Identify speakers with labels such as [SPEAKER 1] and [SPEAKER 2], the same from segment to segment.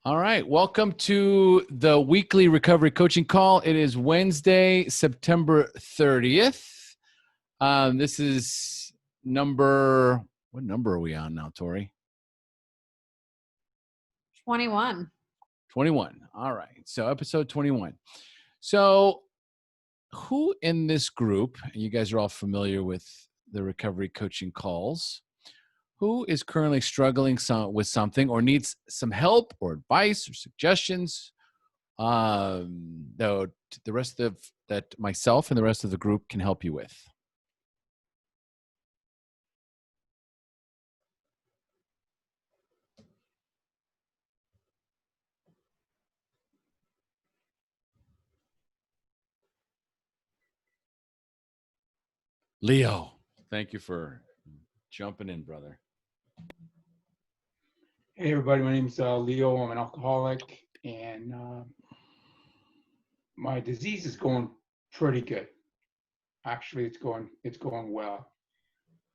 [SPEAKER 1] All right. Welcome to the weekly recovery coaching call. It is Wednesday, September 30th. This is what number are we on now, Tori?
[SPEAKER 2] 21.
[SPEAKER 1] 21. All right. So episode 21. So who in this group, you guys are all familiar with the recovery coaching calls, who is currently struggling with something or needs some help or advice or suggestions? Though the rest of that myself and the rest of the group can help you with. Leo, thank you for jumping in, brother.
[SPEAKER 3] Hey everybody, my name's Leo. I'm an alcoholic, and my disease is going pretty good. Actually, it's going well.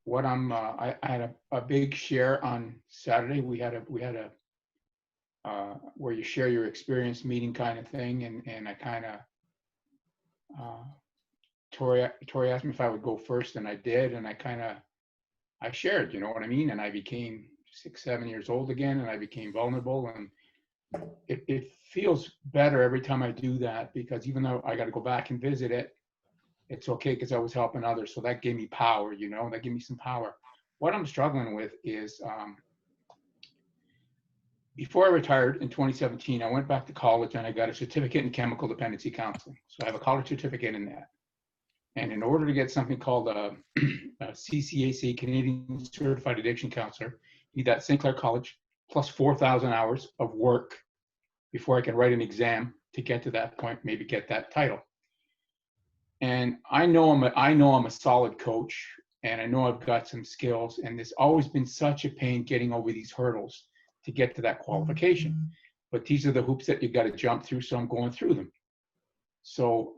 [SPEAKER 3] What I had a big share on Saturday. We had a where you share your experience meeting kind of thing, and I kind of Tori asked me if I would go first, and I did, and I shared, you know what I mean, and I became 6-7 years old again, and I became vulnerable, and it feels better every time I do that, because even though I got to go back and visit it, it's okay because I was helping others. So that gave me power, you know, that gave me some power. What I'm struggling with is before I retired in 2017, I went back to college and I got a certificate in chemical dependency counseling. So I have a college certificate in that. And in order to get something called a CCAC, Canadian Certified Addiction Counselor, you need that St. Clair College plus 4,000 hours of work before I can write an exam to get to that point, maybe get that title. And I know I'm a solid coach, and I know I've got some skills, and there's always been such a pain getting over these hurdles to get to that qualification. But these are the hoops that you got to jump through, so I'm going through them. So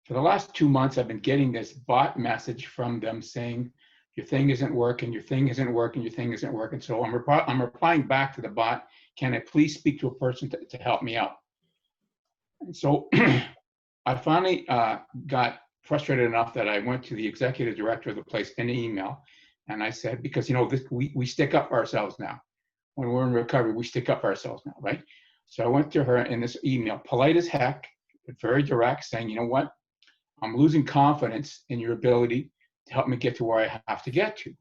[SPEAKER 3] for the last 2 months, I've been getting this bot message from them saying, your thing isn't working, your thing isn't working, your thing isn't working. So I'm replying back to the bot, can I please speak to a person to help me out? And so I finally got frustrated enough that I went to the executive director of the place in an email, and I said, because you know we stick up for ourselves now. When we're in recovery, we stick up for ourselves now, right? So I went to her in this email, polite as heck, but very direct, saying, you know what? I'm losing confidence in your ability to help me get to where I have to get to.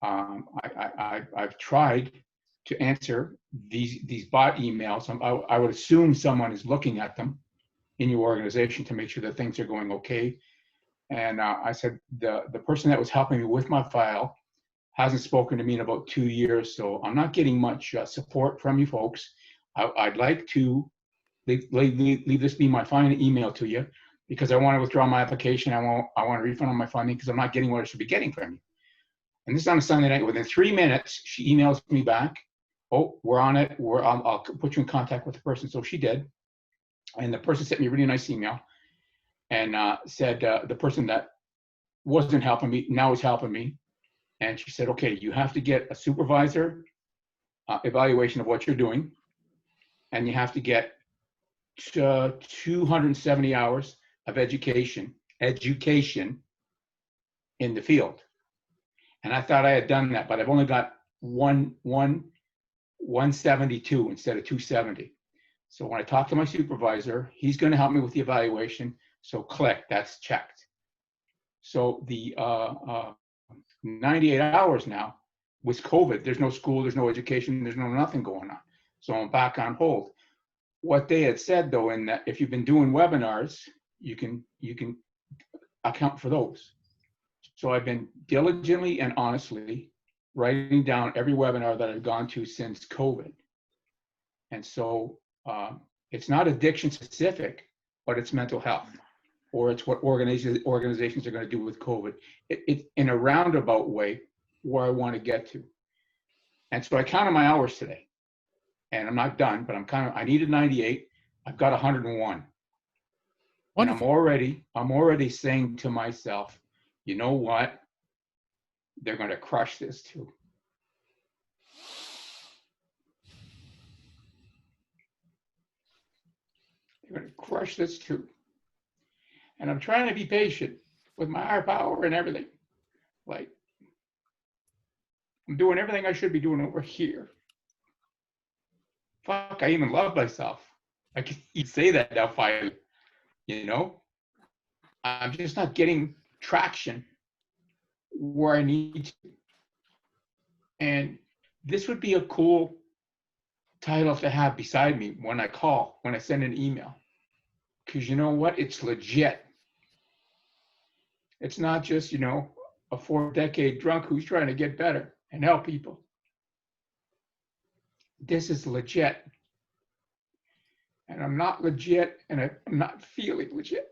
[SPEAKER 3] I've tried to answer these bot emails. I would assume someone is looking at them in your organization to make sure that things are going okay. And I said, the person that was helping me with my file hasn't spoken to me in about 2 years, so I'm not getting much support from you folks. I'd like to leave this be my final email to you, because I want to withdraw my application. I want a refund on my funding because I'm not getting what I should be getting from you. And this is on a Sunday night. Within 3 minutes, she emails me back. Oh, we're on it. I'll put you in contact with the person. So she did. And the person sent me a really nice email and said the person that wasn't helping me now is helping me. And she said, okay, you have to get a supervisor evaluation of what you're doing. And you have to get 270 hours of education in the field. And I thought I had done that, but I've only got 172 instead of 270. So when I talk to my supervisor, he's going to help me with the evaluation. So click, that's checked. So the 98 hours now with COVID, there's no school, there's no education, there's no nothing going on. So I'm back on hold. What they had said though, in that if you've been doing webinars, you can account for those. So I've been diligently and honestly writing down every webinar that I've gone to since COVID. And so it's not addiction specific, but it's mental health, or it's what organizations are going to do with COVID. It's in a roundabout way where I want to get to. And so I counted my hours today, and I'm not done, but I needed 98. I've got 101. Wonderful. And I'm already saying to myself, you know what? They're going to crush this too. going to crush this too. And I'm trying to be patient with my higher power and everything. Like, I'm doing everything I should be doing over here. Fuck, I even love myself. I can say that now finally. You know, I'm just not getting traction where I need to. And this would be a cool title to have beside me when I call, when I send an email. Because you know what? It's legit. It's not just, a 4-decade drunk who's trying to get better and help people. This is legit. And I'm not legit, and I'm not feeling legit.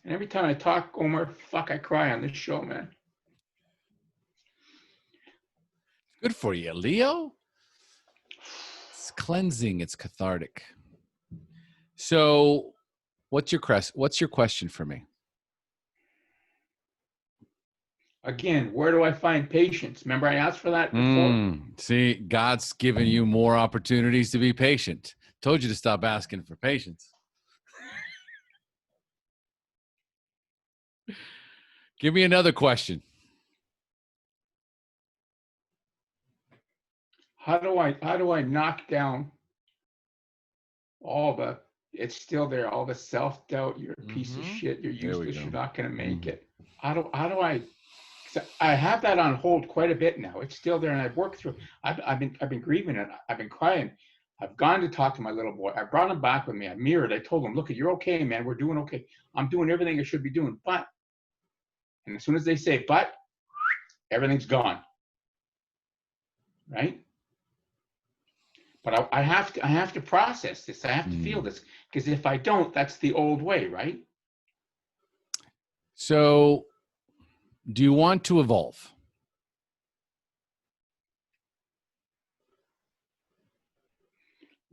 [SPEAKER 3] And every time I talk, Omar, I cry on this show, man.
[SPEAKER 1] Good for you, Leo. It's cleansing. It's cathartic. So, what's your question for me?
[SPEAKER 3] Again, where do I find patience? Remember I asked for that before?
[SPEAKER 1] See, God's given you more opportunities to be patient. Told you to stop asking for patience. Give me another question.
[SPEAKER 3] How do I knock down it's still there, all the self-doubt, you're a piece of shit, you're useless, you're not going to make it. How do I have that on hold quite a bit now. It's still there, and I've worked through. I've been grieving it. I've been crying. I've gone to talk to my little boy. I brought him back with me. I mirrored. I told him, "Look, you're okay, man. We're doing okay. I'm doing everything I should be doing." But, and as soon as they say "but," everything's gone. Right? But I have to process this. I have to feel this, because if I don't, that's the old way, right?
[SPEAKER 1] So, do you want to evolve?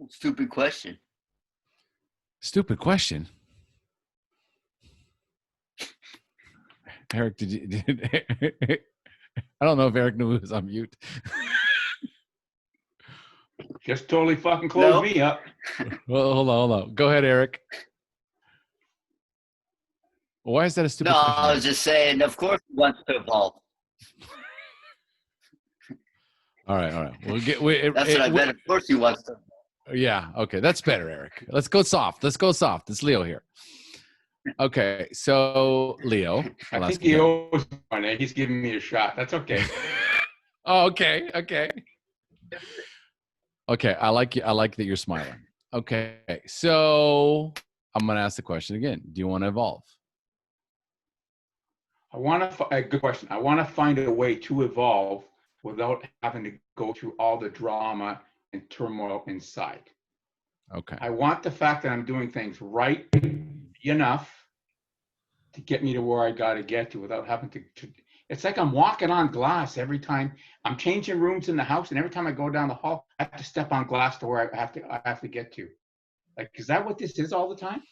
[SPEAKER 2] Stupid question.
[SPEAKER 1] Stupid question. Eric, I don't know if Eric knew he was on mute.
[SPEAKER 3] Just totally fucking close me up.
[SPEAKER 1] Well, hold on. Go ahead, Eric. Why is that a stupid question?
[SPEAKER 2] I was just saying, of course he wants to evolve.
[SPEAKER 1] All right.
[SPEAKER 2] That's what I meant. Of course he wants to.
[SPEAKER 1] Yeah, okay. That's better, Eric. Let's go soft. It's Leo here. Okay, so Leo.
[SPEAKER 3] I think he owes one. He's giving me a shot. That's okay.
[SPEAKER 1] Oh, okay. Okay, I like that you're smiling. Okay, so I'm going to ask the question again. Do you want to evolve?
[SPEAKER 3] Good question. I want to find a way to evolve without having to go through all the drama and turmoil inside.
[SPEAKER 1] Okay.
[SPEAKER 3] I want the fact that I'm doing things right enough to get me to where I got to get to without having to. It's like I'm walking on glass every time I'm changing rooms in the house, and every time I go down the hall, I have to step on glass to where I have to get to. Like, is that what this is all the time?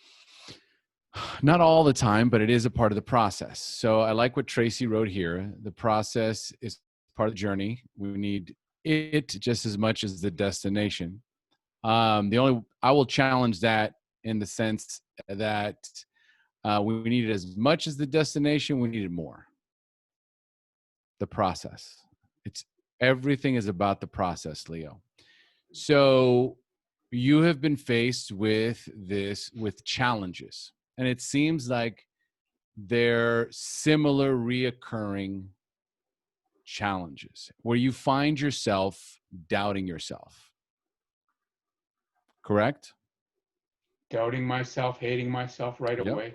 [SPEAKER 1] Not all the time, but it is a part of the process. So I like what Tracy wrote here. The process is part of the journey. We need it just as much as the destination. I will challenge that in the sense that we need it as much as the destination. We need it more. The process. Everything is about the process, Leo. So you have been faced with challenges, and it seems like they're similar reoccurring challenges where you find yourself doubting yourself. Correct?
[SPEAKER 3] Doubting myself, hating myself right away.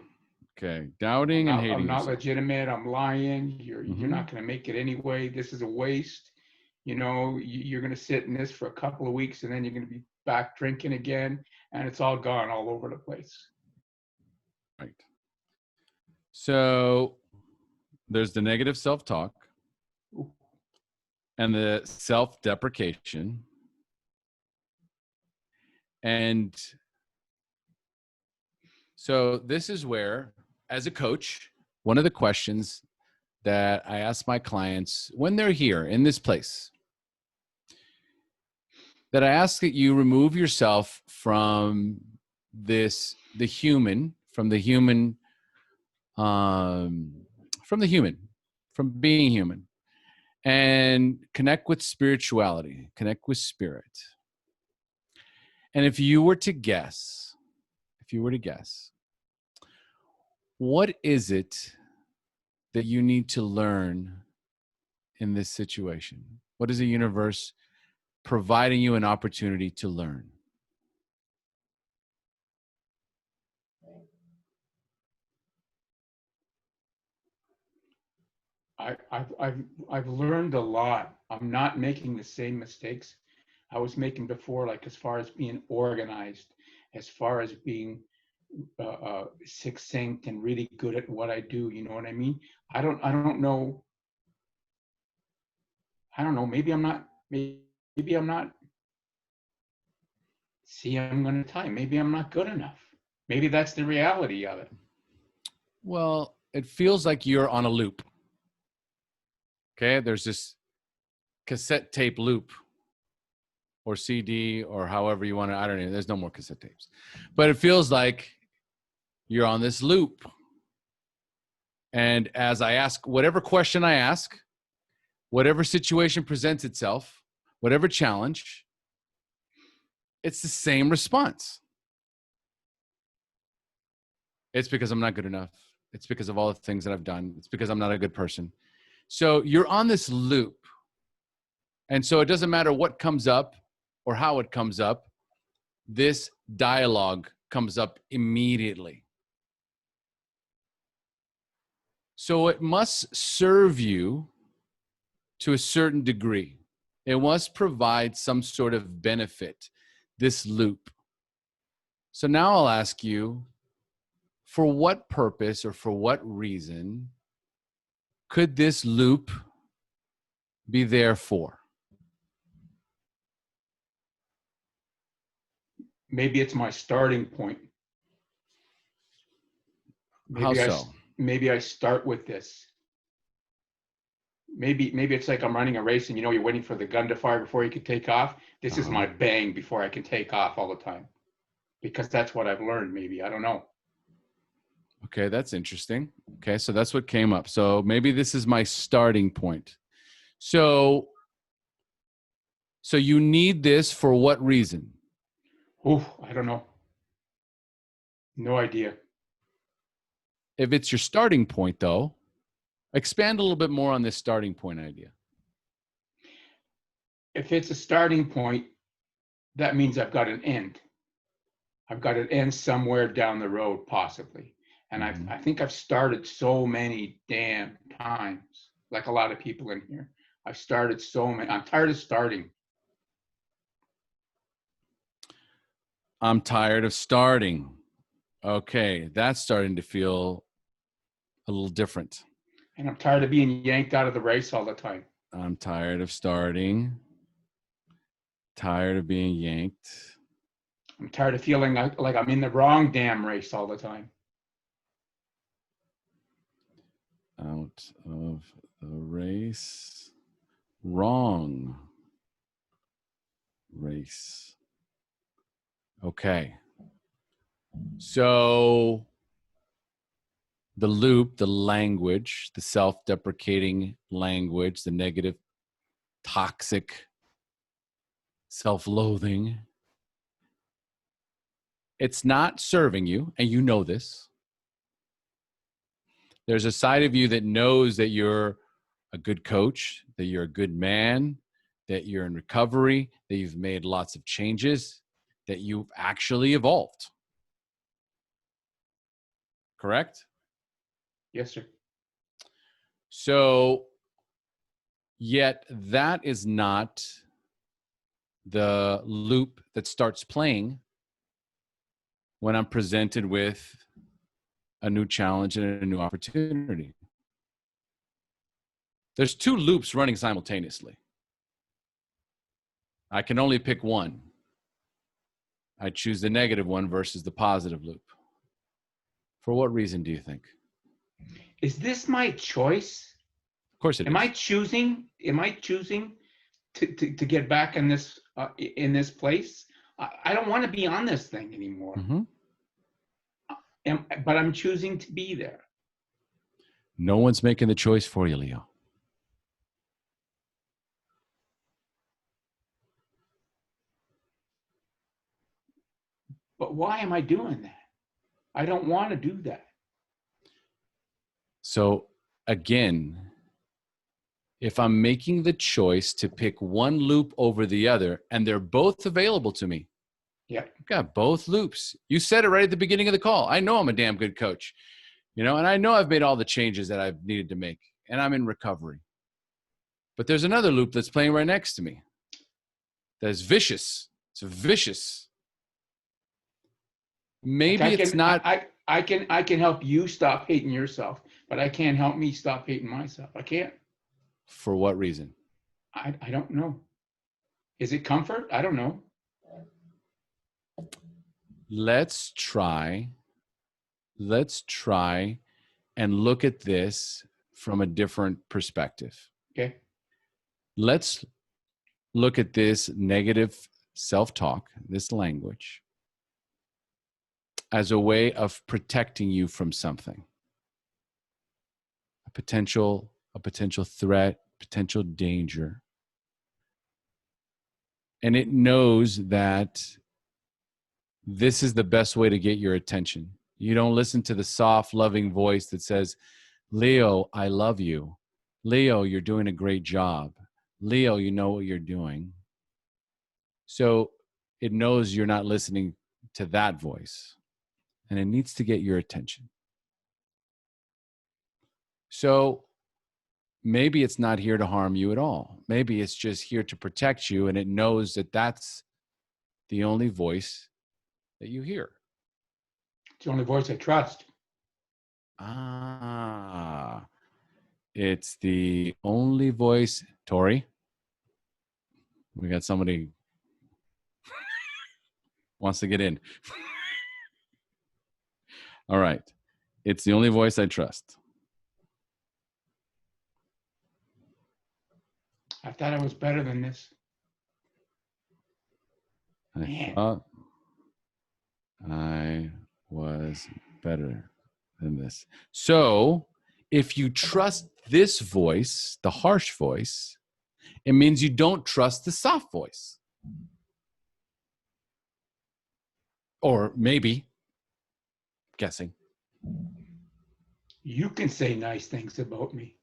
[SPEAKER 1] Okay. Doubting and hating
[SPEAKER 3] I'm not
[SPEAKER 1] yourself.
[SPEAKER 3] Legitimate. I'm lying. You're not going to make it anyway. This is a waste. You're going to sit in this for a couple of weeks, and then you're going to be back drinking again, and it's all gone all over the place.
[SPEAKER 1] Right. So there's the negative self-talk and the self-deprecation. And so this is where, as a coach, one of the questions that I ask my clients when they're here in this place that I ask that you remove yourself from the human, from the human, from being human, and connect with spirituality, connect with spirit. And if you were to guess, what is it that you need to learn in this situation? What is the universe providing you an opportunity to learn?
[SPEAKER 3] I've learned a lot. I'm not making the same mistakes I was making before, like as far as being organized, as far as being succinct and really good at what I do. You know what I mean? I don't know. I don't know. Maybe I'm not. Maybe I'm not. See, I'm going to tell you. Maybe I'm not good enough. Maybe that's the reality of it.
[SPEAKER 1] Well, it feels like you're on a loop. Okay, there's this cassette tape loop or CD or however you want to, I don't know, there's no more cassette tapes. But it feels like you're on this loop. And as I ask, whatever question I ask, whatever situation presents itself, whatever challenge, it's the same response. It's because I'm not good enough. It's because of all the things that I've done. It's because I'm not a good person. So you're on this loop. And so it doesn't matter what comes up or how it comes up, this dialogue comes up immediately. So it must serve you to a certain degree. It must provide some sort of benefit, this loop. So now I'll ask you, for what purpose or for what reason could this loop be there for?
[SPEAKER 3] Maybe it's my starting point.
[SPEAKER 1] How so?
[SPEAKER 3] Maybe I start with this. Maybe it's like I'm running a race and you're waiting for the gun to fire before you can take off. This is my bang before I can take off all the time. Because that's what I've learned, maybe. I don't know.
[SPEAKER 1] Okay, that's interesting. Okay, so that's what came up. So maybe this is my starting point. So you need this for what reason?
[SPEAKER 3] Oh, I don't know. No idea.
[SPEAKER 1] If it's your starting point, though, expand a little bit more on this starting point idea.
[SPEAKER 3] If it's a starting point, that means I've got an end. I've got an end somewhere down the road, possibly. And I think I've started so many damn times, like a lot of people in here. I've started so many. I'm tired of starting.
[SPEAKER 1] I'm tired of starting. Okay, that's starting to feel a little different.
[SPEAKER 3] And I'm tired of being yanked out of the race all the time.
[SPEAKER 1] I'm tired of starting. Tired of being yanked.
[SPEAKER 3] I'm tired of feeling like I'm in the wrong damn race all the time.
[SPEAKER 1] Out of the race. Wrong race. Okay. So the loop, the language, the self-deprecating language, the negative, toxic, self-loathing, it's not serving you, and you know this. There's a side of you that knows that you're a good coach, that you're a good man, that you're in recovery, that you've made lots of changes, that you've actually evolved. Correct?
[SPEAKER 3] Yes, sir.
[SPEAKER 1] So, yet that is not the loop that starts playing when I'm presented with a new challenge and a new opportunity. There's two loops running simultaneously. I can only pick one. I choose the negative one versus the positive loop. For what reason do you think?
[SPEAKER 3] Is this my choice?
[SPEAKER 1] Of course it is.
[SPEAKER 3] Am I choosing to get back in this place. I don't want to be on this thing anymore.
[SPEAKER 1] Mm-hmm.
[SPEAKER 3] But I'm choosing to be there.
[SPEAKER 1] No one's making the choice for you, Leo.
[SPEAKER 3] But why am I doing that? I don't want to do that.
[SPEAKER 1] So again, if I'm making the choice to pick one loop over the other, and they're both available to me,
[SPEAKER 3] Yeah,
[SPEAKER 1] I've got both loops. You said it right at the beginning of the call. I know I'm a damn good coach, and I know I've made all the changes that I've needed to make, and I'm in recovery. But there's another loop that's playing right next to me that's vicious. It's vicious. Maybe it's not.
[SPEAKER 3] I can help you stop hating yourself, but I can't help me stop hating myself. I can't.
[SPEAKER 1] For what reason?
[SPEAKER 3] I don't know. Is it comfort? I don't know.
[SPEAKER 1] Let's try and look at this from a different perspective.
[SPEAKER 3] Okay.
[SPEAKER 1] Let's look at this negative self-talk, this language, as a way of protecting you from something. A potential threat, potential danger. And it knows that this is the best way to get your attention. You don't listen to the soft, loving voice that says, Leo, I love you. Leo, you're doing a great job. Leo, you know what you're doing. So it knows you're not listening to that voice, and it needs to get your attention. So maybe it's not here to harm you at all. Maybe it's just here to protect you, and it knows that that's the only voice that you hear.
[SPEAKER 3] It's the only voice I trust.
[SPEAKER 1] It's the only voice. Tori, we got somebody wants to get in. All right. It's the only voice I trust.
[SPEAKER 3] I thought I was better than this.
[SPEAKER 1] I thought I was better than this. So if you trust this voice, the harsh voice, it means you don't trust the soft voice. Or maybe, guessing.
[SPEAKER 3] You can say nice things about me.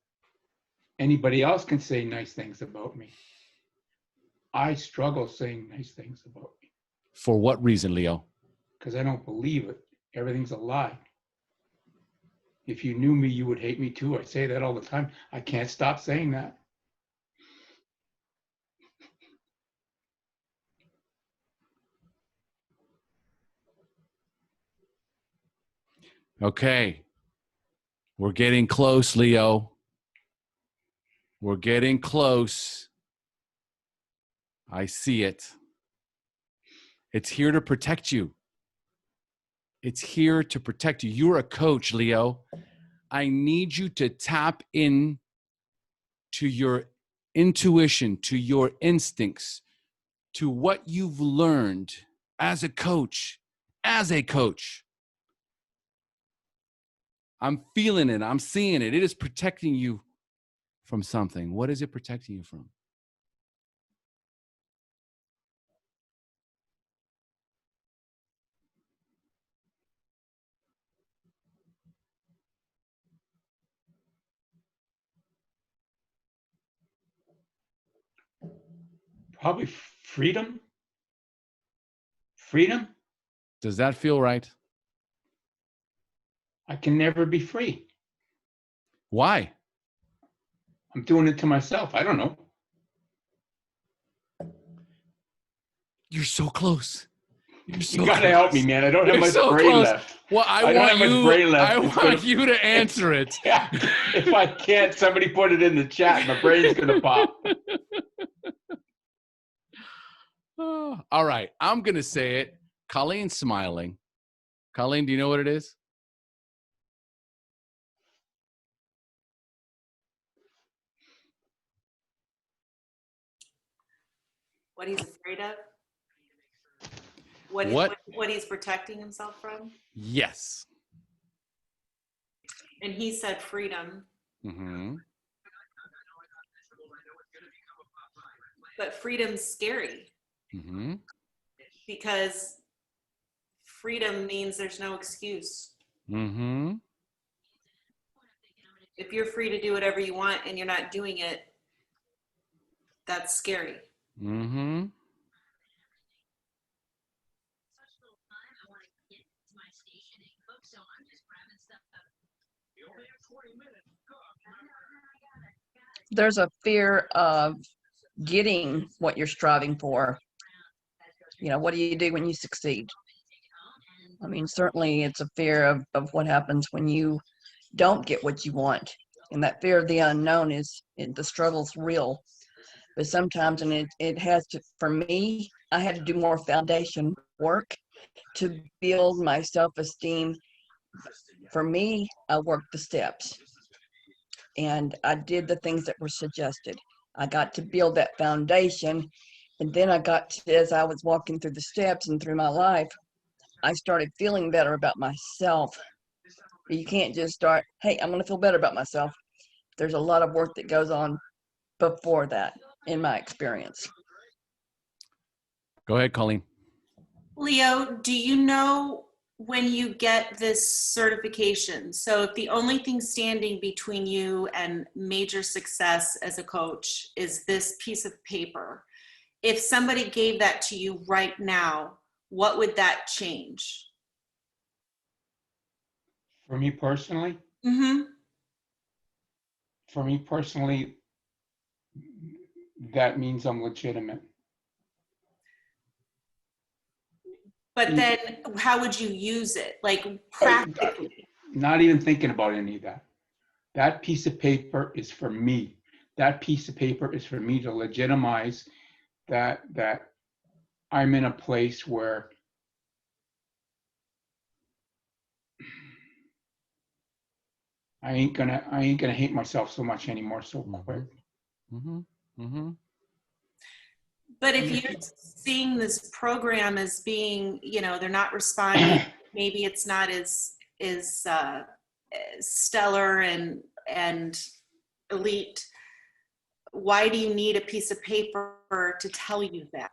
[SPEAKER 3] Anybody else can say nice things about me. I struggle saying nice things about me.
[SPEAKER 1] For what reason, Leo?
[SPEAKER 3] Because I don't believe it. Everything's a lie. If you knew me, you would hate me too. I say that all the time. I can't stop saying that.
[SPEAKER 1] Okay. We're getting close, Leo. We're getting close. I see it. It's here to protect you. It's here to protect you. You're a coach, Leo. I need you to tap in to your intuition, to your instincts, to what you've learned as a coach. As a coach. I'm feeling it. I'm seeing it. It is protecting you from something. What is it protecting you from?
[SPEAKER 3] Probably freedom. Freedom.
[SPEAKER 1] Does that feel right?
[SPEAKER 3] I can never be free.
[SPEAKER 1] Why?
[SPEAKER 3] I'm doing it to myself. I don't know.
[SPEAKER 1] You're so close. You're so
[SPEAKER 3] You gotta help me, man. I don't have much brain left.
[SPEAKER 1] Well, I want you to answer it.
[SPEAKER 3] Yeah. If I can't, somebody put it in the chat. My brain's gonna pop.
[SPEAKER 1] Oh, all right. I'm gonna say it. Colleen's smiling. Colleen, do you know what it is?
[SPEAKER 4] What he's afraid of? What he's protecting himself from?
[SPEAKER 1] Yes.
[SPEAKER 4] And he said freedom.
[SPEAKER 1] Mm-hmm.
[SPEAKER 4] But freedom's scary.
[SPEAKER 1] Mm-hmm.
[SPEAKER 4] Because freedom means there's no excuse.
[SPEAKER 1] Mm-hmm.
[SPEAKER 4] If you're free to do whatever you want and you're not doing it, that's scary.
[SPEAKER 1] Mm-hmm.
[SPEAKER 5] There's a fear of getting what you're striving for. You know, what do you do when you succeed? I mean, certainly it's a fear of what happens when you don't get what you want. And that fear of the unknown the struggle's real. But sometimes, and it has to, for me, I had to do more foundation work to build my self-esteem. For me, I worked the steps and I did the things that were suggested. I got to build that foundation. And then I got to, as I was walking through the steps and through my life, I started feeling better about myself. You can't just start, hey, I'm going to feel better about myself. There's a lot of work that goes on before that, in my experience.
[SPEAKER 1] Go ahead, Colleen.
[SPEAKER 4] Leo, do you know when you get this certification? So if the only thing standing between you and major success as a coach is this piece of paper, if somebody gave that to you right now, what would that change?
[SPEAKER 3] For me personally,
[SPEAKER 4] Mm-hmm.
[SPEAKER 3] for me personally, that means I'm legitimate.
[SPEAKER 4] But then how would you use it? Like practically?
[SPEAKER 3] Not even thinking about any of that. That piece of paper is for me. That piece of paper is for me to legitimize that I'm in a place where I ain't gonna hate myself so much anymore so quick.
[SPEAKER 1] Mm-hmm. Mm-hmm.
[SPEAKER 4] But if you're seeing this program as being, you know, they're not responding, maybe it's not as stellar and elite, why do you need a piece of paper to tell you that?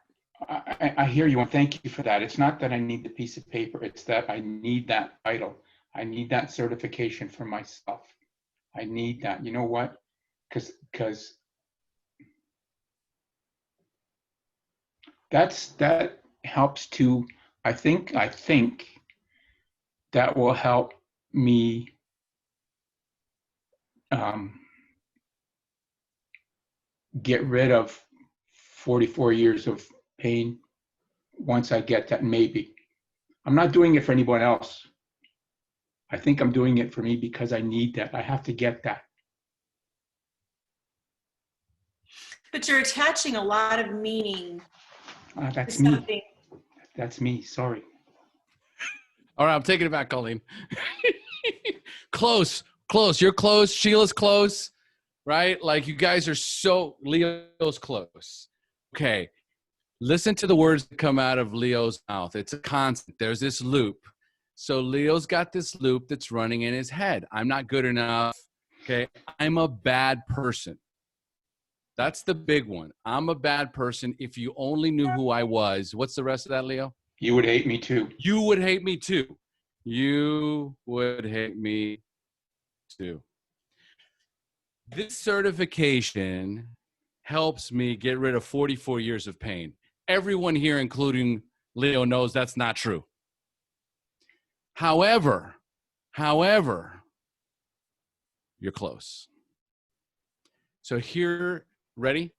[SPEAKER 3] I hear you and thank you for that. It's not that I need the piece of paper, it's that I need that title. I need that certification for myself. I need that. You know what? Because that helps to, I think that will help me get rid of 44 years of pain once I get that. Maybe I'm not doing it for anyone else. I think I'm doing it for me because I need that. I have to get that.
[SPEAKER 4] But you're attaching a lot of meaning
[SPEAKER 3] That's
[SPEAKER 4] to something.
[SPEAKER 3] me. That's me. Sorry.
[SPEAKER 1] All right, I'm taking it back, Colleen. Close. You're close. Sheila's close, right? Like you guys are so, Leo's close. Okay. Listen to the words that come out of Leo's mouth. It's a constant. There's this loop. So Leo's got this loop that's running in his head. I'm not good enough. Okay. I'm a bad person. That's the big one. I'm a bad person. If you only knew who I was. What's the rest of that, Leo?
[SPEAKER 3] You would hate me too.
[SPEAKER 1] You would hate me too. You would hate me too. This certification helps me get rid of 44 years of pain. Everyone here, including Leo, knows that's not true. However, you're close. So here, ready?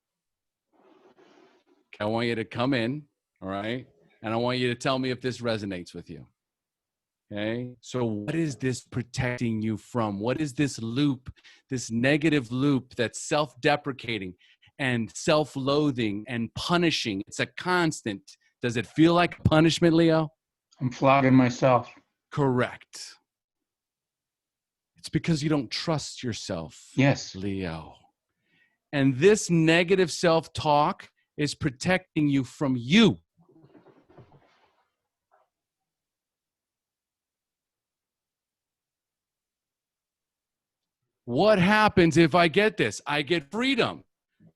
[SPEAKER 1] I want you to come in, all right? And I want you to tell me if this resonates with you. Okay? So what is this protecting you from? What is this loop, this negative loop that's self-deprecating and self-loathing and punishing? It's a constant. Does it feel like punishment, Leo?
[SPEAKER 3] I'm flogging myself.
[SPEAKER 1] Correct. It's because you don't trust yourself.
[SPEAKER 3] Yes.
[SPEAKER 1] Leo. And this negative self-talk is protecting you from you. What happens if I get this? I get freedom.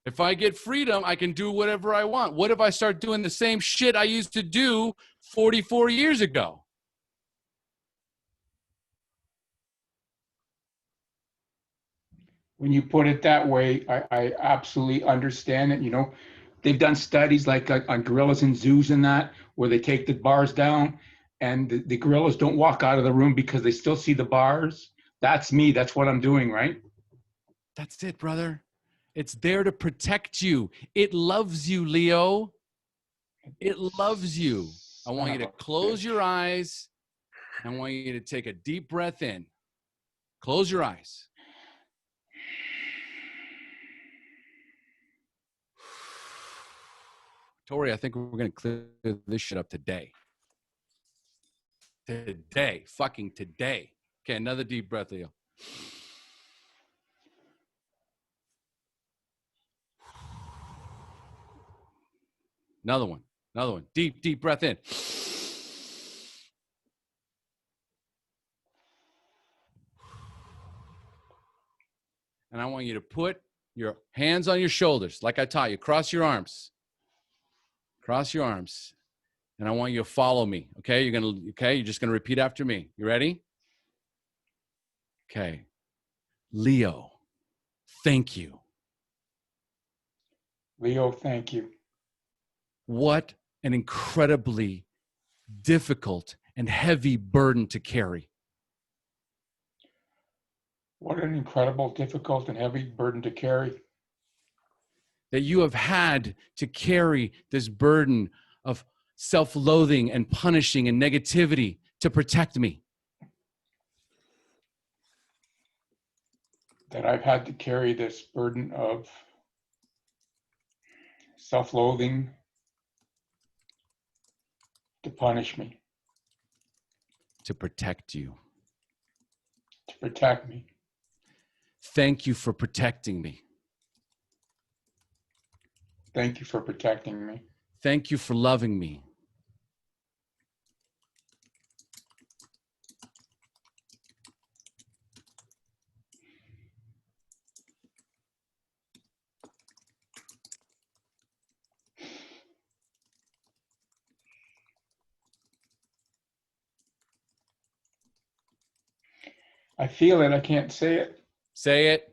[SPEAKER 1] If I get freedom, I can do whatever I want. What if I start doing the same shit I used to do 44 years ago?
[SPEAKER 3] When you put it that way, I absolutely understand it. You know, they've done studies like on gorillas in zoos and that, where they take the bars down and the gorillas don't walk out of the room because they still see the bars. That's me. That's what I'm doing, right?
[SPEAKER 1] That's it, brother. It's there to protect you. It loves you, Leo. It loves you. I want you to close your eyes. I want you to take a deep breath in. Close your eyes. Tori, I think we're going to clear this shit up today. Today. Fucking today. Okay, another deep breath, Leo. Another one. Another one. Deep, deep breath in. And I want you to put your hands on your shoulders, like I taught you. Cross your arms. Cross your arms. And I want you to follow me. Okay? You're just gonna repeat after me. You ready? Okay. Leo, thank you.
[SPEAKER 3] Leo, thank you.
[SPEAKER 1] What an incredibly difficult and heavy burden to carry.
[SPEAKER 3] What an incredible, difficult, and heavy burden to carry.
[SPEAKER 1] That you have had to carry this burden of self-loathing and punishing and negativity to protect me.
[SPEAKER 3] That I've had to carry this burden of self-loathing to punish me.
[SPEAKER 1] To protect you.
[SPEAKER 3] To protect me.
[SPEAKER 1] Thank you for protecting me.
[SPEAKER 3] Thank you for protecting me.
[SPEAKER 1] Thank you for loving me.
[SPEAKER 3] I feel it. I can't say it.
[SPEAKER 1] Say it.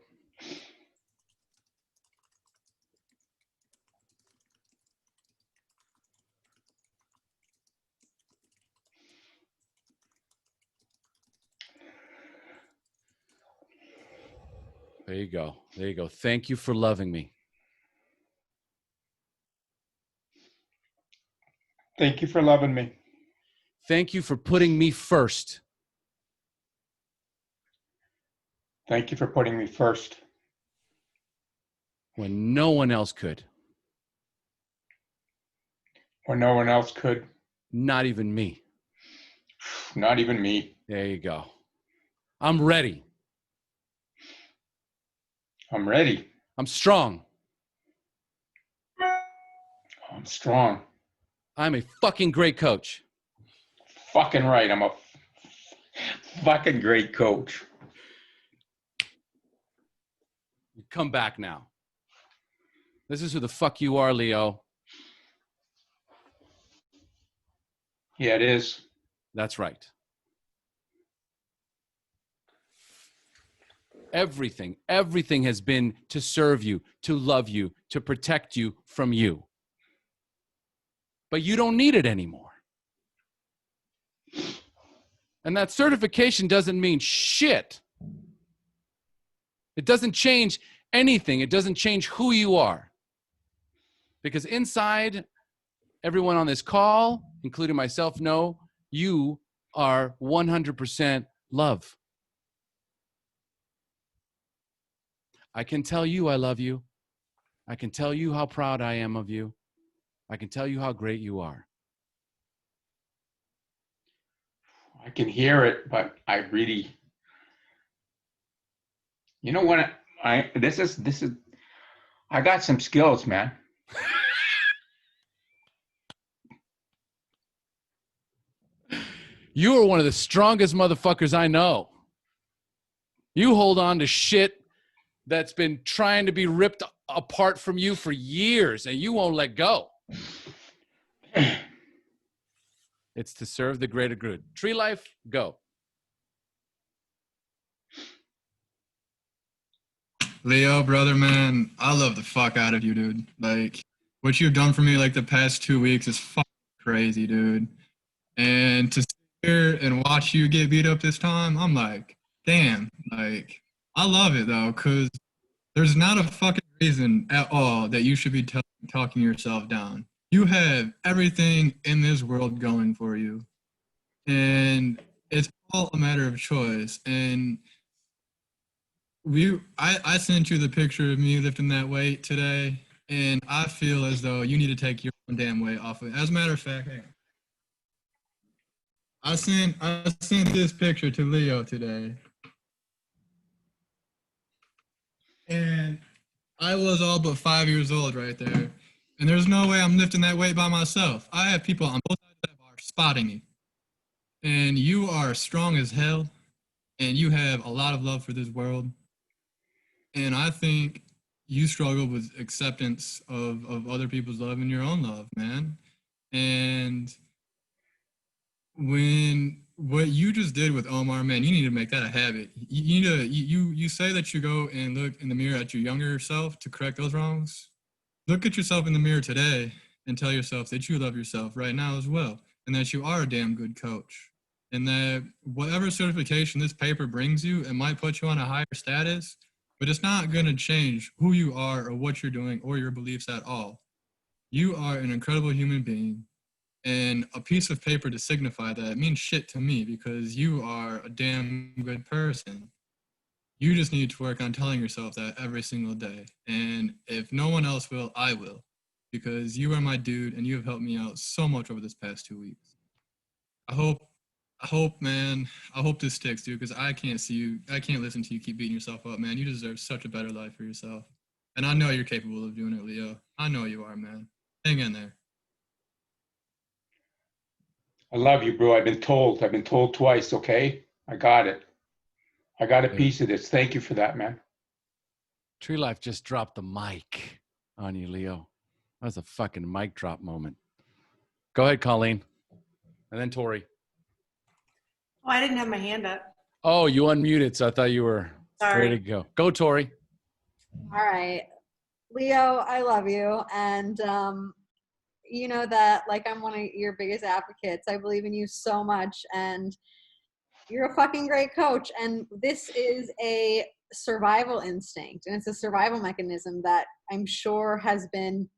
[SPEAKER 1] There you go. There you go. Thank you for loving me.
[SPEAKER 3] Thank you for loving me.
[SPEAKER 1] Thank you for putting me first.
[SPEAKER 3] Thank you for putting me first.
[SPEAKER 1] When no one else could.
[SPEAKER 3] When no one else could.
[SPEAKER 1] Not even me.
[SPEAKER 3] Not even me.
[SPEAKER 1] There you go. I'm ready.
[SPEAKER 3] I'm ready.
[SPEAKER 1] I'm strong.
[SPEAKER 3] I'm strong.
[SPEAKER 1] I'm a fucking great coach.
[SPEAKER 3] Fucking right. I'm a fucking great coach.
[SPEAKER 1] Come back now. This is who the fuck you are, Leo.
[SPEAKER 3] Yeah, it is.
[SPEAKER 1] That's right. Everything has been to serve you, to love you, to protect you from you. But you don't need it anymore. And that certification doesn't mean shit. It doesn't change anything. It doesn't change who you are. Because inside, everyone on this call, including myself, know you are 100% love. I can tell you I love you. I can tell you how proud I am of you. I can tell you how great you are.
[SPEAKER 3] I can hear it, but I really, you know what? This is, I got some skills, man.
[SPEAKER 1] You are one of the strongest motherfuckers I know. You hold on to shit that's been trying to be ripped apart from you for years, and you won't let go. It's to serve the greater good. Tree life, go.
[SPEAKER 6] Leo, brother, man, I love the fuck out of you, dude. Like, what you've done for me, like, the past 2 weeks is fucking crazy, dude. And to sit here and watch you get beat up this time, I'm like, damn. Like, I love it, though, because there's not a fucking reason at all that you should be talking yourself down. You have everything in this world going for you. And it's all a matter of choice. And I sent you the picture of me lifting that weight today, and I feel as though you need to take your own damn weight off of it. As a matter of fact, I sent this picture to Leo today, and I was all but 5 years old right there, and there's no way I'm lifting that weight by myself. I have people on both sides of that bar spotting me, and you are strong as hell, and you have a lot of love for this world. And I think you struggle with acceptance of other people's love and your own love, man. And when what you just did with Omar, man, you need to make that a habit. You need to you say that you go and look in the mirror at your younger self to correct those wrongs. Look at yourself in the mirror today and tell yourself that you love yourself right now as well, and that you are a damn good coach. And that whatever certification this paper brings you, it might put you on a higher status, but it's not going to change who you are or what you're doing or your beliefs at all. You are an incredible human being, and a piece of paper to signify that means shit to me because you are a damn good person. You just need to work on telling yourself that every single day. And if no one else will, I will, because you are my dude and you have helped me out so much over this past 2 weeks. I hope, man, I hope this sticks, dude, because I can't listen to you keep beating yourself up, man. You deserve such a better life for yourself. And I know you're capable of doing it, Leo. I know you are, man. Hang in there.
[SPEAKER 3] I love you, bro. I've been told twice, okay? I got it. I got a piece of this. Thank you for that, man.
[SPEAKER 1] Tree Life just dropped the mic on you, Leo. That was a fucking mic drop moment. Go ahead, Colleen. And then Tori.
[SPEAKER 4] Oh, I didn't have my hand up.
[SPEAKER 1] Oh, you unmuted, so I thought you were
[SPEAKER 4] Sorry.
[SPEAKER 1] ready to go. Go, Tori.
[SPEAKER 7] All right. Leo, I love you. And you know that, like, I'm one of your biggest advocates. I believe in you so much. And you're a fucking great coach. And this is a survival instinct. And it's a survival mechanism that I'm sure has been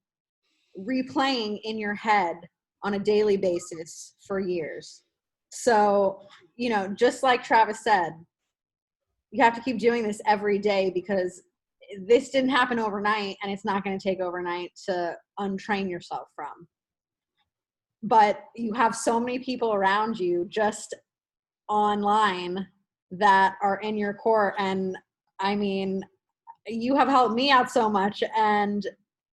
[SPEAKER 7] replaying in your head on a daily basis for years. So, you know, just like Travis said, you have to keep doing this every day because this didn't happen overnight and it's not going to take overnight to untrain yourself from. But you have so many people around you just online that are in your court. And I mean, you have helped me out so much, and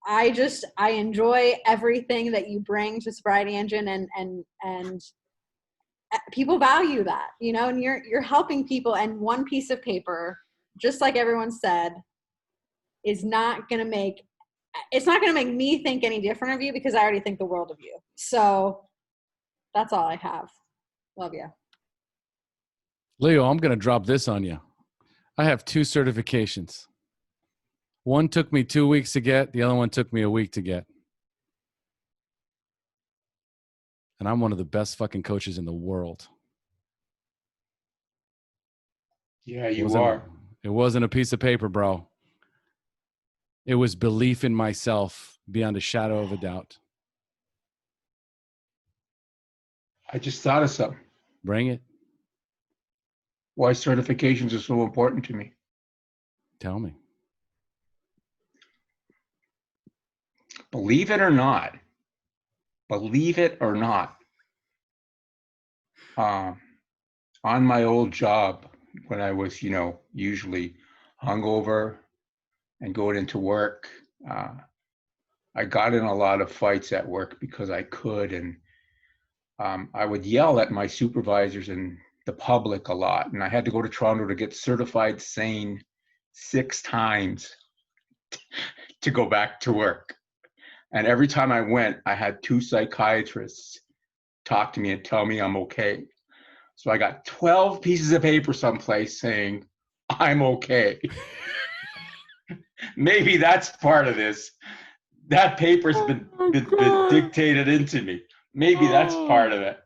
[SPEAKER 7] I enjoy everything that you bring to Sobriety Engine, and people value that, you know, and you're helping people. And one piece of paper, just like everyone said, it's not going to make me think any different of you because I already think the world of you. So that's all I have. Love you.
[SPEAKER 1] Leo, I'm going to drop this on you. I have 2 certifications. One took me 2 weeks to get. The other one took me a week to get. And I'm one of the best fucking coaches in the world.
[SPEAKER 3] Yeah, you are.
[SPEAKER 1] It wasn't a piece of paper, bro. It was belief in myself beyond a shadow of a doubt.
[SPEAKER 3] I just thought of something.
[SPEAKER 1] Bring it.
[SPEAKER 3] Why certifications are so important to me.
[SPEAKER 1] Tell me.
[SPEAKER 3] Believe it or not, on my old job, when I was, you know, usually hungover and going into work, I got in a lot of fights at work because I could. And I would yell at my supervisors and the public a lot. And I had to go to Toronto to get certified sane 6 times to go back to work. And every time I went, I had 2 psychiatrists talk to me and tell me I'm okay. So I got 12 pieces of paper someplace saying, I'm okay. Maybe that's part of this. That paper's been dictated into me. Maybe that's part of it.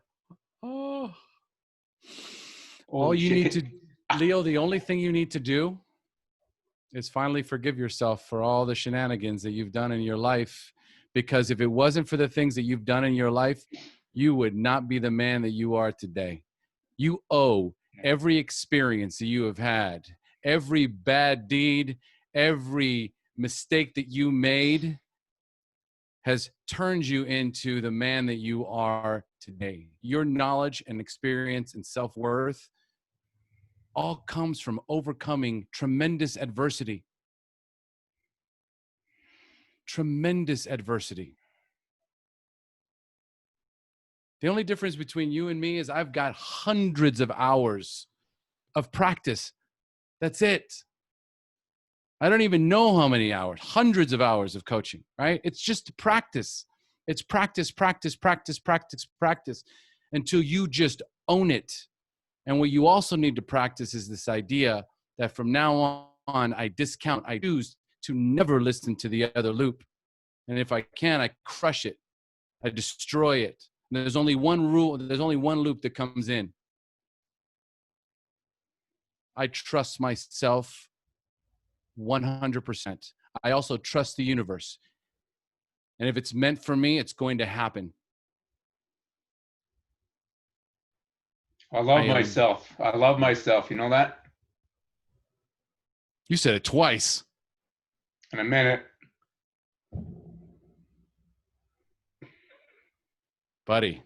[SPEAKER 1] Oh.
[SPEAKER 3] Holy
[SPEAKER 1] All you
[SPEAKER 3] shit.
[SPEAKER 1] need to, Leo, the only thing you need to do is finally forgive yourself for all the shenanigans that you've done in your life. Because if it wasn't for the things that you've done in your life, you would not be the man that you are today. You owe every experience that you have had, every bad deed, every mistake that you made has turned you into the man that you are today. Your knowledge and experience and self-worth all comes from overcoming tremendous adversity. Tremendous adversity. The only difference between you and me is I've got hundreds of hours of practice. That's it. I don't even know how many hours, hundreds of hours of coaching, right? It's just practice. It's practice, practice, practice, practice, practice until you just own it. And what you also need to practice is this idea that from now on, I choose to never listen to the other loop. And if I can, I crush it. I destroy it. And there's only one rule. There's only one loop that comes in. I trust myself 100%. I also trust the universe. And if it's meant for me, it's going to happen.
[SPEAKER 3] I love myself. I love myself. You know that?
[SPEAKER 1] You said it twice.
[SPEAKER 3] In a minute.
[SPEAKER 1] Buddy,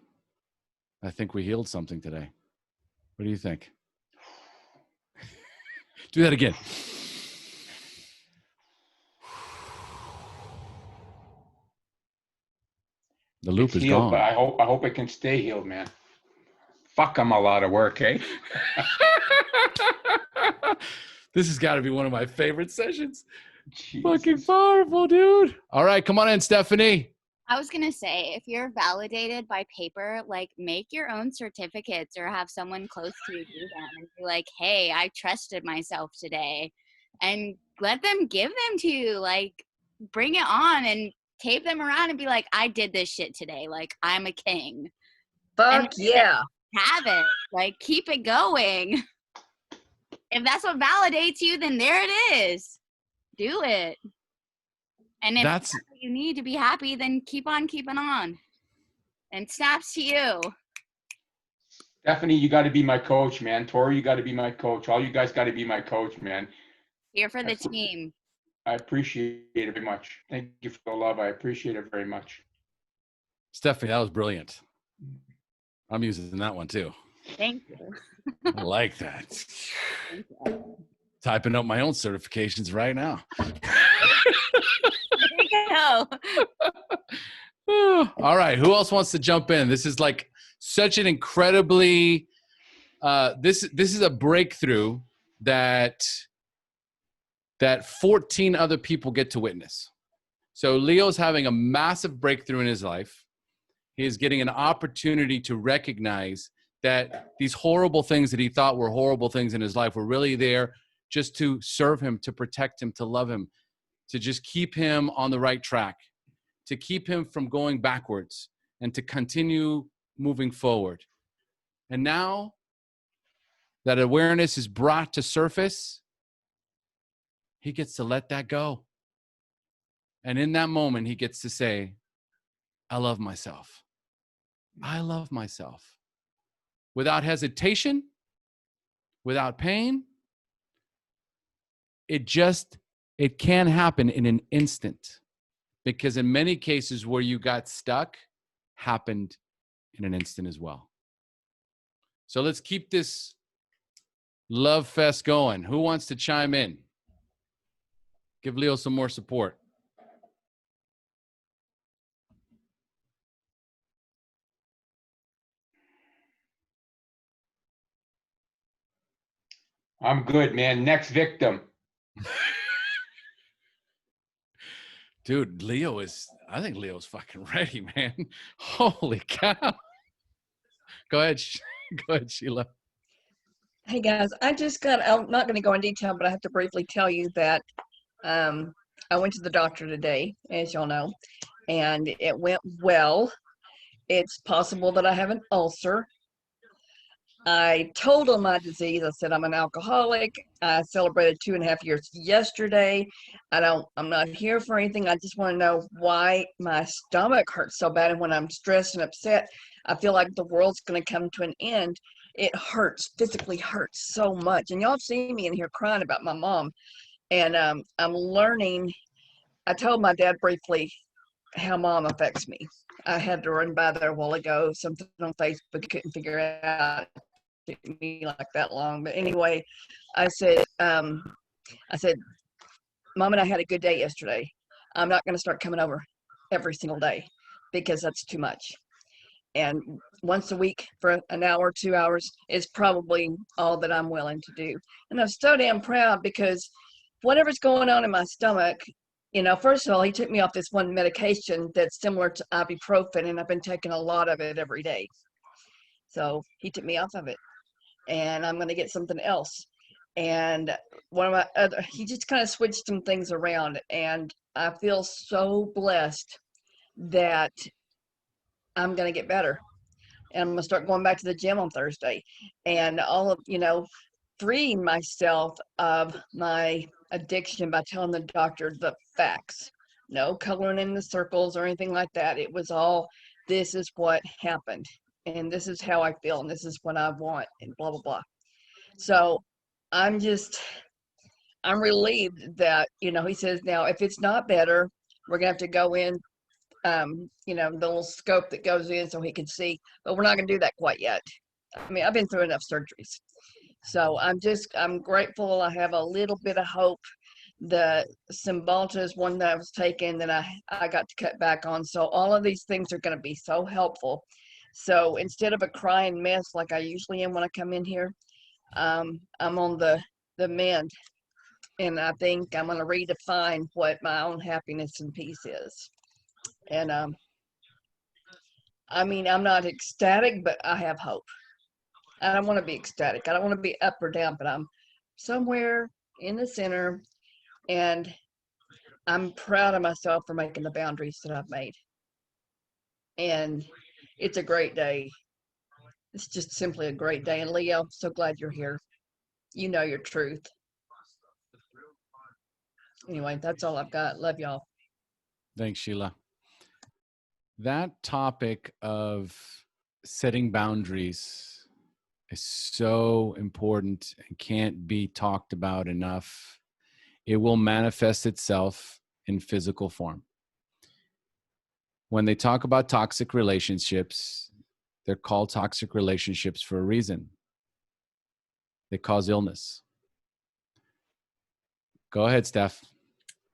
[SPEAKER 1] I think we healed something today. What do you think? Do that again. The loop
[SPEAKER 3] It's
[SPEAKER 1] is
[SPEAKER 3] healed,
[SPEAKER 1] gone.
[SPEAKER 3] but I hope it can stay healed, man. Fuck, I'm a lot of work, eh?
[SPEAKER 1] This has got to be one of my favorite sessions.
[SPEAKER 3] Jesus.
[SPEAKER 1] Fucking powerful, dude. All right, come on in, Stephanie.
[SPEAKER 8] I was going to say, if you're validated by paper, like make your own certificates or have someone close to you do them and be like, hey, I trusted myself today, and let them give them to you. Like, bring it on and tape them around and be like, I did this shit today. Like, I'm a king.
[SPEAKER 5] Fuck yeah.
[SPEAKER 8] Have it. Like, keep it going. If that's what validates you, then there it is. Do it. And if that's what you need to be happy, then keep on keeping on. And snaps to you.
[SPEAKER 3] Stephanie, you got to be my coach, man. Tori, you got to be my coach. All you guys got to be my coach, man.
[SPEAKER 8] Here for the team.
[SPEAKER 3] I appreciate it very much. Thank you for the love. I appreciate it very much.
[SPEAKER 1] Stephanie, that was brilliant. I'm using that one too.
[SPEAKER 8] Thank you.
[SPEAKER 1] I like that. Typing up my own certifications right now.
[SPEAKER 8] There you go.
[SPEAKER 1] All right. Who else wants to jump in? This is like such an incredibly, this is a breakthrough that 14 other people get to witness. So Leo's having a massive breakthrough in his life. He is getting an opportunity to recognize that these horrible things that he thought were horrible things in his life were really there just to serve him, to protect him, to love him, to just keep him on the right track, to keep him from going backwards and to continue moving forward. And now that awareness is brought to surface, he gets to let that go. And in that moment, he gets to say, I love myself. I love myself. Without hesitation, without pain, it can happen in an instant. Because in many cases where you got stuck, happened in an instant as well. So let's keep this love fest going. Who wants to chime in? Give Leo some more support.
[SPEAKER 3] I'm good, man. Next victim.
[SPEAKER 1] Dude, I think Leo's fucking ready, man. Holy cow. Go ahead. Go ahead, Sheila.
[SPEAKER 5] Hey guys, I'm not going to go in detail, but I have to briefly tell you that I went to the doctor today, as y'all know, and it went well. It's possible that I have an ulcer. I told him my disease. I said I'm an alcoholic. I celebrated 2.5 years yesterday. I'm not here for anything. I just want to know why my stomach hurts so bad. And when I'm stressed and upset, I feel like the world's going to come to an end. It hurts, physically hurts so much. And y'all have seen me in here crying about my mom. And I'm learning. I told my dad briefly how mom affects me. I had to run by there a while ago, something on Facebook, couldn't figure it out. It took me like that long. But anyway, I said, Mom and I had a good day yesterday. I'm not going to start coming over every single day because that's too much. And once a week for an hour, 2 hours is probably all that I'm willing to do. And I'm so damn proud because whatever's going on in my stomach, first of all, he took me off this one medication that's similar to ibuprofen, and I've been taking a lot of it every day. So he took me off of it, and I'm going to get something else. And he just kind of switched some things around, and I feel so blessed that I'm going to get better. And I'm going to start going back to the gym on Thursday, and freeing myself of my addiction by telling the doctor the facts. No coloring in the circles or anything like that. It was all, this is what happened, and this is how I feel, and this is what I want, and blah, blah, blah. So I'm relieved that, he says, now, if it's not better, we're going to have to go in, the little scope that goes in so he can see, but we're not going to do that quite yet. I mean, I've been through enough surgeries. So I'm grateful. I have a little bit of hope. The Cymbalta is one that I was taking that I got to cut back on. So all of these things are going to be so helpful. So instead of a crying mess like I usually am when I come in here, I'm on the mend. And I think I'm going to redefine what my own happiness and peace is. And I'm not ecstatic, but I have hope. I don't want to be ecstatic. I don't want to be up or down, but I'm somewhere in the center, and I'm proud of myself for making the boundaries that I've made. And it's a great day. It's just simply a great day. And Leo, I'm so glad you're here. You know your truth. Anyway, that's all I've got. Love y'all.
[SPEAKER 1] Thanks, Sheila. That topic of setting boundaries is so important and can't be talked about enough. It will manifest itself in physical form. When they talk about toxic relationships, they're called toxic relationships for a reason. They cause illness. Go ahead, Steph.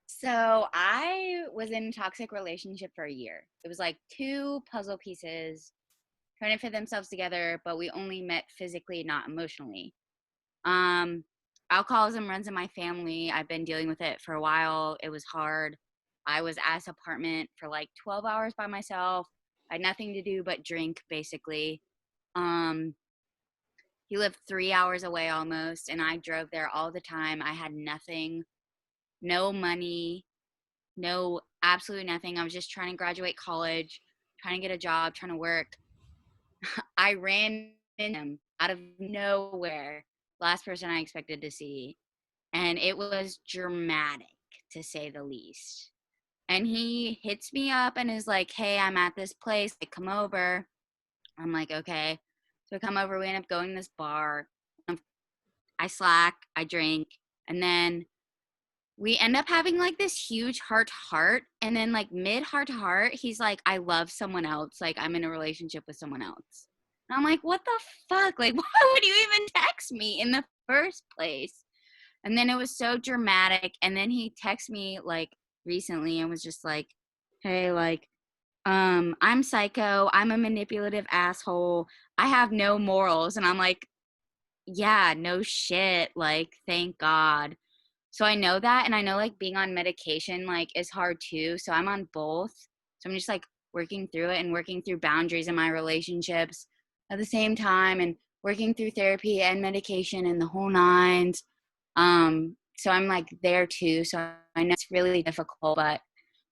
[SPEAKER 8] So I was in a toxic relationship for a year. It was like 2 puzzle pieces trying to fit themselves together, but we only met physically, not emotionally. Alcoholism runs in my family. I've been dealing with it for a while. It was hard. I was at his apartment for like 12 hours by myself. I had nothing to do but drink, basically. He lived 3 hours away almost, and I drove there all the time. I had nothing, no money, absolutely nothing. I was just trying to graduate college, trying to get a job, trying to work. I ran into him out of nowhere, last person I expected to see. And it was dramatic, to say the least. And he hits me up and is like, hey, I'm at this place. Like, come over. I'm like, okay. So I come over. We end up going to this bar. I slack. I drink. And then we end up having like this huge heart-to-heart. And then like mid heart-to-heart, he's like, I love someone else. Like, I'm in a relationship with someone else. And I'm like, what the fuck? Like, why would you even text me in the first place? And then it was so dramatic. And then he texted me like recently and was just like, hey, like, I'm psycho. I'm a manipulative asshole. I have no morals. And I'm like, yeah, no shit. Like, thank God. So I know that, and I know like being on medication like is hard too. So I'm on both. So I'm just like working through it and working through boundaries in my relationships at the same time, and working through therapy and medication and the whole nines. So I'm like there too. So I know it's really difficult, but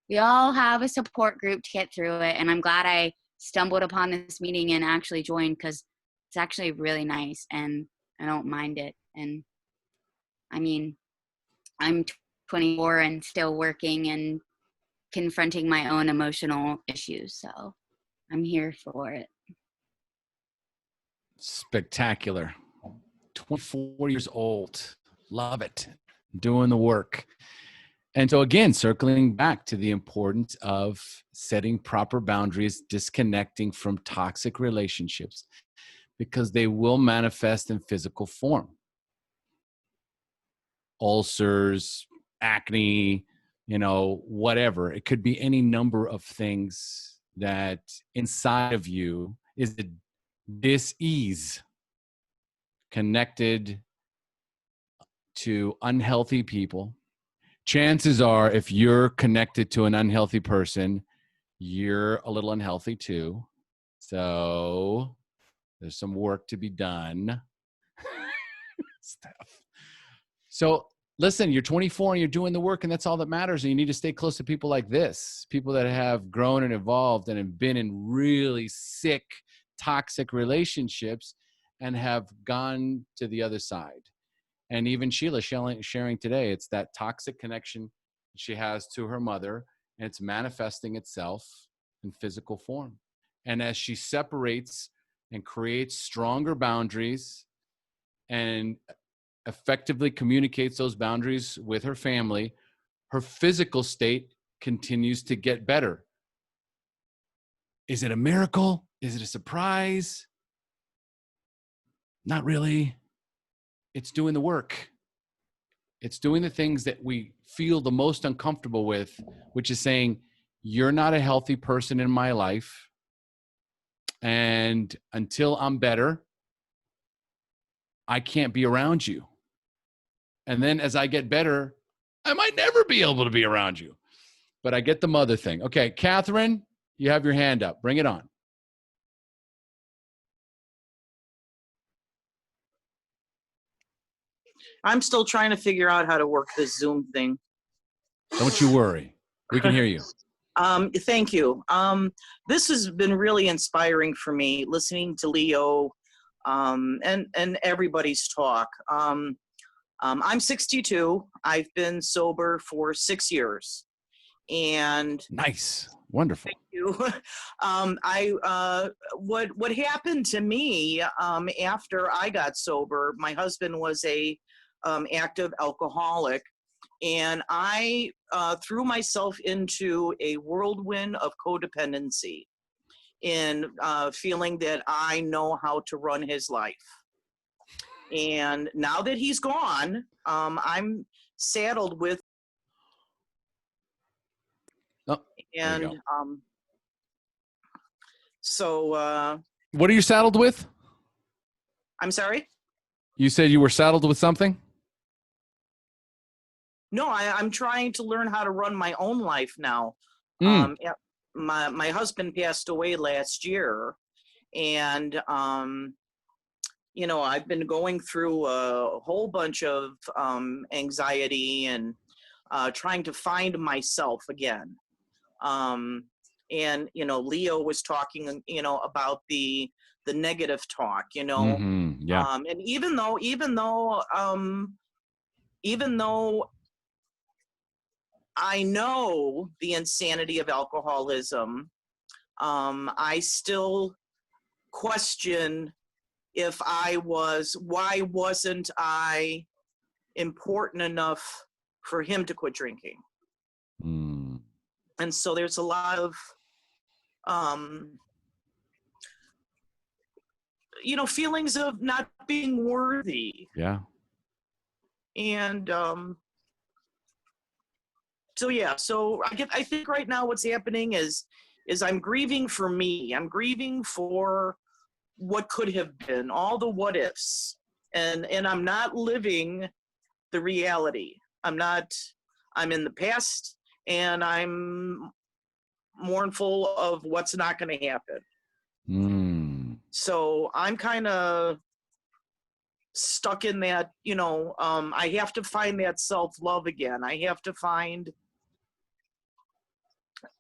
[SPEAKER 8] we all have a support group to get through it. And I'm glad I stumbled upon this meeting and actually joined, because it's actually really nice and I don't mind it. And I mean, I'm 24 and still working and confronting my own emotional issues. So I'm here for it.
[SPEAKER 1] Spectacular. 24 years old. Love it. Doing the work. And so again, circling back to the importance of setting proper boundaries, disconnecting from toxic relationships, because they will manifest in physical form. Ulcers, acne, whatever. It could be any number of things that inside of you is a dis-ease connected to unhealthy people. Chances are, if you're connected to an unhealthy person, you're a little unhealthy too. So there's some work to be done. Stuff. So listen, you're 24 and you're doing the work, and that's all that matters. And you need to stay close to people like this, people that have grown and evolved and have been in really sick, toxic relationships and have gone to the other side. And even Sheila sharing today, it's that toxic connection she has to her mother, and it's manifesting itself in physical form. And as she separates and creates stronger boundaries and effectively communicates those boundaries with her family, her physical state continues to get better. Is it a miracle? Is it a surprise? Not really. It's doing the work. It's doing the things that we feel the most uncomfortable with, which is saying, you're not a healthy person in my life. And until I'm better, I can't be around you. And then as I get better, I might never be able to be around you. But I get the mother thing. Okay, Catherine, you have your hand up. Bring it on.
[SPEAKER 9] I'm still trying to figure out how to work this Zoom thing.
[SPEAKER 1] Don't you worry. We can hear you.
[SPEAKER 9] Thank you. This has been really inspiring for me, listening to Leo and everybody's talk. I'm 62. I've been sober for 6 years. And
[SPEAKER 1] nice. Wonderful.
[SPEAKER 9] Thank you. What happened to me after I got sober, my husband was a active alcoholic, and I threw myself into a whirlwind of codependency in feeling that I know how to run his life. And now that he's gone, I'm saddled with and so
[SPEAKER 1] what are you saddled with?
[SPEAKER 9] I'm sorry?
[SPEAKER 1] You said you were saddled with something?
[SPEAKER 9] No, I'm trying to learn how to run my own life now. My husband passed away last year, and I've been going through a whole bunch of anxiety and trying to find myself again. And Leo was talking about the negative talk,
[SPEAKER 1] Yeah.
[SPEAKER 9] and even though I know the insanity of alcoholism, I still question why wasn't I important enough for him to quit drinking? And so there's a lot of, feelings of not being worthy.
[SPEAKER 1] Yeah.
[SPEAKER 9] And so I think right now what's happening is I'm grieving for me. I'm grieving for what could have been, all the what ifs. and I'm not living the reality. I'm in the past, and I'm mournful of what's not going to happen. So I'm kind of stuck in that, I have to find that self-love again. I have to find,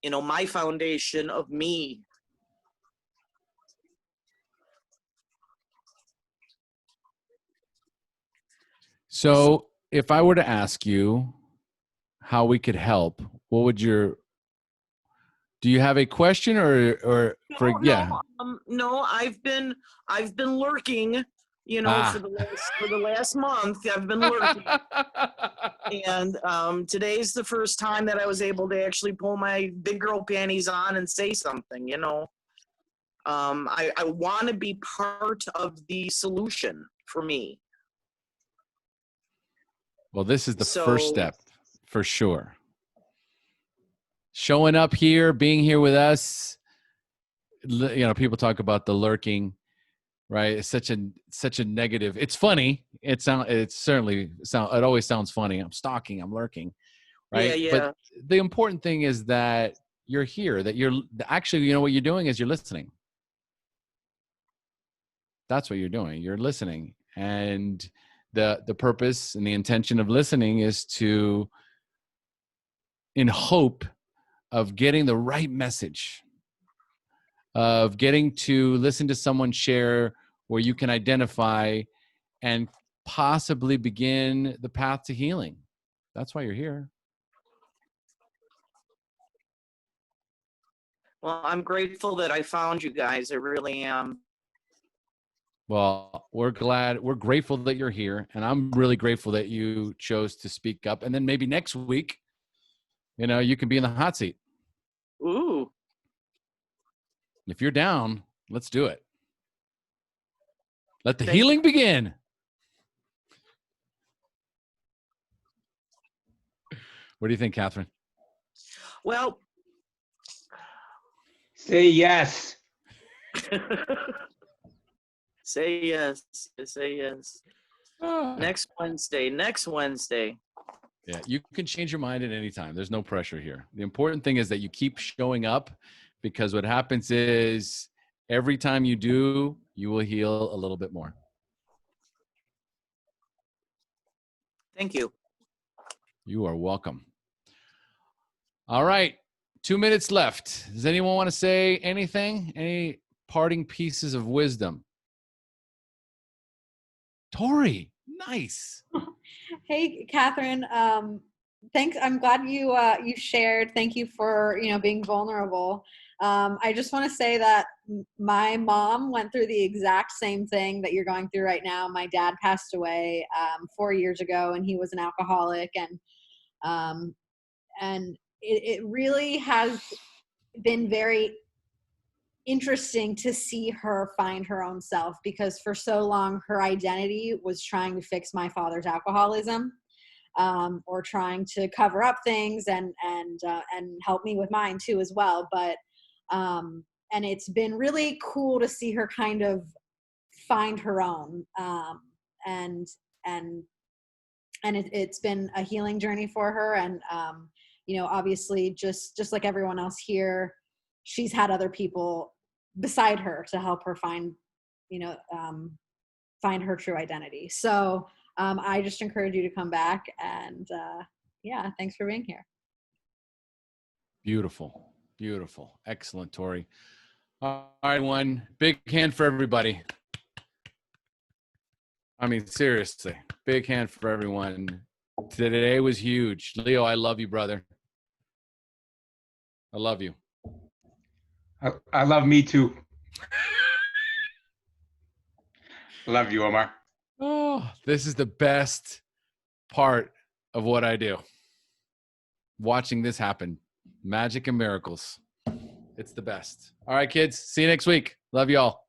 [SPEAKER 9] my foundation of me.
[SPEAKER 1] So if I were to ask you how we could help, what would do you have a question or
[SPEAKER 9] No, I've been lurking, for the last month. I've been lurking. And today's the first time that I was able to actually pull my big girl panties on and say something, I want to be part of the solution for me.
[SPEAKER 1] Well, this is the first step for sure. Showing up here, being here with us. People talk about the lurking, right? It's such a negative. It's funny. It always sounds funny. I'm stalking, I'm lurking, right?
[SPEAKER 9] Yeah.
[SPEAKER 1] But the important thing is that you're here, that you're actually, what you're doing is you're listening. That's what you're doing. You're listening. And the purpose and the intention of listening is in hope of getting the right message, of getting to listen to someone share where you can identify and possibly begin the path to healing. That's why you're here.
[SPEAKER 9] Well, I'm grateful that I found you guys. I really am.
[SPEAKER 1] Well, we're grateful that you're here. And I'm really grateful that you chose to speak up. And then maybe next week, you can be in the hot seat.
[SPEAKER 9] Ooh.
[SPEAKER 1] If you're down, let's do it. Let the healing begin. What do you think, Catherine?
[SPEAKER 9] Well,
[SPEAKER 3] say yes.
[SPEAKER 9] Say yes. Say yes. Next Wednesday.
[SPEAKER 1] Yeah, you can change your mind at any time. There's no pressure here. The important thing is that you keep showing up, because what happens is every time you do, you will heal a little bit more.
[SPEAKER 9] Thank you.
[SPEAKER 1] You are welcome. All right. 2 minutes left. Does anyone want to say anything? Any parting pieces of wisdom? Tori, nice.
[SPEAKER 7] Hey, Catherine. Thanks. I'm glad you shared. Thank you for being vulnerable. I just want to say that my mom went through the exact same thing that you're going through right now. My dad passed away 4 years ago, and he was an alcoholic, and it really has been very interesting to see her find her own self, because for so long her identity was trying to fix my father's alcoholism, or trying to cover up things and help me with mine too as well. But and it's been really cool to see her kind of find her own, and it's been a healing journey for her. And obviously just like everyone else here, she's had other people beside her to help her find her true identity. So I just encourage you to come back, and thanks for being here.
[SPEAKER 1] Beautiful. Excellent, Tori. All right, one big hand for everybody. I mean, seriously, big hand for everyone. Today was huge. Leo, I love you, brother. I love you.
[SPEAKER 3] I love me too. Love you, Omar.
[SPEAKER 1] Oh, this is the best part of what I do. Watching this happen. Magic and miracles. It's the best. All right, kids. See you next week. Love y'all.